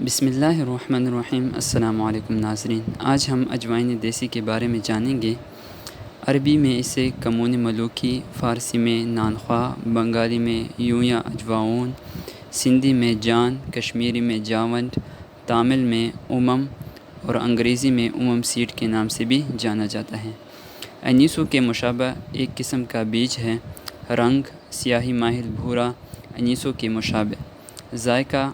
بسم اللہ الرحمن الرحیم۔ السلام علیکم ناظرین، آج ہم اجوائن دیسی کے بارے میں جانیں گے۔ عربی میں اسے کمون ملوکی، فارسی میں نانخواہ، بنگالی میں یوں یا اجواؤن، سندھی میں جان، کشمیری میں جاونٹ، تامل میں اور انگریزی میں سیڈ کے نام سے بھی جانا جاتا ہے۔ انیسوں کے مشابہ ایک قسم کا بیج ہے۔ رنگ سیاہی مائل بھورا، انیسوں کے مشابہ۔ ذائقہ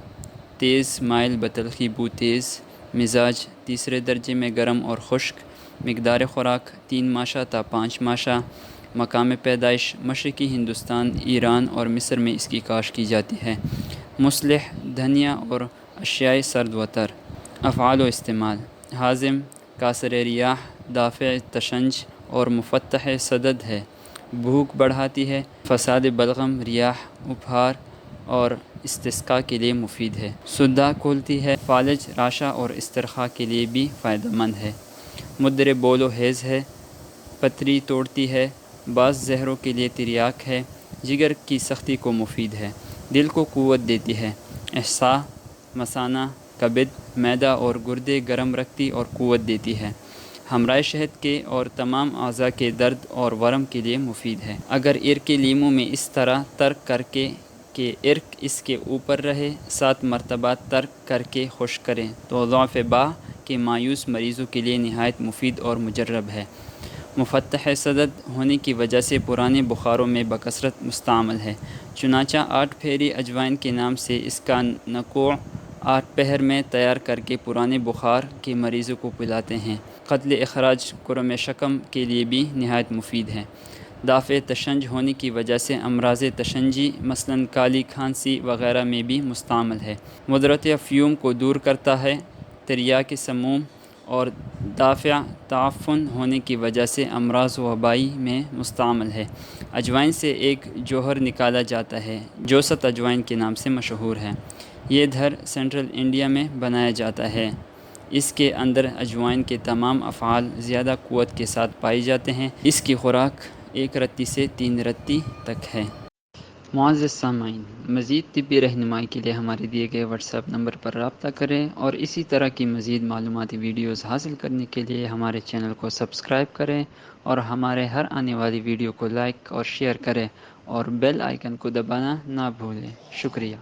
تیز مائل بتلخی بو تیز۔ مزاج تیسرے درجے میں گرم اور خشک۔ مقدار خوراک 3 ماشا تا 5 ماشا۔ مقام پیدائش مشرقی ہندوستان، ایران اور مصر میں اس کی کاشت کی جاتی ہے۔ مصلح دھنیا اور اشیاء سرد و تر۔ افعال و استعمال: ہاضم، کاسر ریاح، دافع تشنج اور مفتح صدد ہے۔ بھوک بڑھاتی ہے۔ فساد بلغم، ریاح، ابہار اور استسقاء کے لیے مفید ہے۔ سدہ کھولتی ہے۔ فالج راشا اور استرخاء کے لیے بھی فائدہ مند ہے۔ مدر بول و حیض ہے۔ پتری توڑتی ہے۔ بعض زہروں کے لیے تریاک ہے۔ جگر کی سختی کو مفید ہے۔ دل کو قوت دیتی ہے۔ احصاء، مثانہ، کبد، معدہ اور گردے گرم رکھتی اور قوت دیتی ہے۔ ہمراہ شہد کے اور تمام اعضاء کے درد اور ورم کے لیے مفید ہے۔ اگر عرق لیموں میں اس طرح ترک کر کے کہ عرق اس کے اوپر رہے 7 مرتبہ ترک کر کے خشک کریں تو ضعف باہ کے مایوس مریضوں کے لیے نہایت مفید اور مجرب ہے۔ مفتح صدد ہونے کی وجہ سے پرانے بخاروں میں بکثرت مستعمل ہے، چنانچہ 8 پھیری اجوائن کے نام سے اس کا نقوع 8 پہر میں تیار کر کے پرانے بخار کے مریضوں کو پلاتے ہیں۔ قتل اخراج کرم شکم کے لیے بھی نہایت مفید ہے۔ دافع تشنج ہونے کی وجہ سے امراض تشنجی مثلاً کالی کھانسی وغیرہ میں بھی مستعمل ہے۔ مضرۃ افیون کو دور کرتا ہے۔ تریاک سموم اور دافع تعفن ہونے کی وجہ سے امراض وبائی میں مستعمل ہے۔ اجوائن سے ایک جوہر نکالا جاتا ہے جو ست اجوائن کے نام سے مشہور ہے۔ یہ دھر سینٹرل انڈیا میں بنایا جاتا ہے۔ اس کے اندر اجوائن کے تمام افعال زیادہ قوت کے ساتھ پائے جاتے ہیں۔ اس کی خوراک 1 رتی سے 3 رتی تک ہے۔ معزز سامعین، مزید طبی رہنمائی کے لیے ہمارے دیے گئے واٹس ایپ نمبر پر رابطہ کریں اور اسی طرح کی مزید معلوماتی ویڈیوز حاصل کرنے کے لیے ہمارے چینل کو سبسکرائب کریں اور ہمارے ہر آنے والی ویڈیو کو لائک اور شیئر کریں اور بیل آئیکن کو دبانا نہ بھولیں۔ شکریہ۔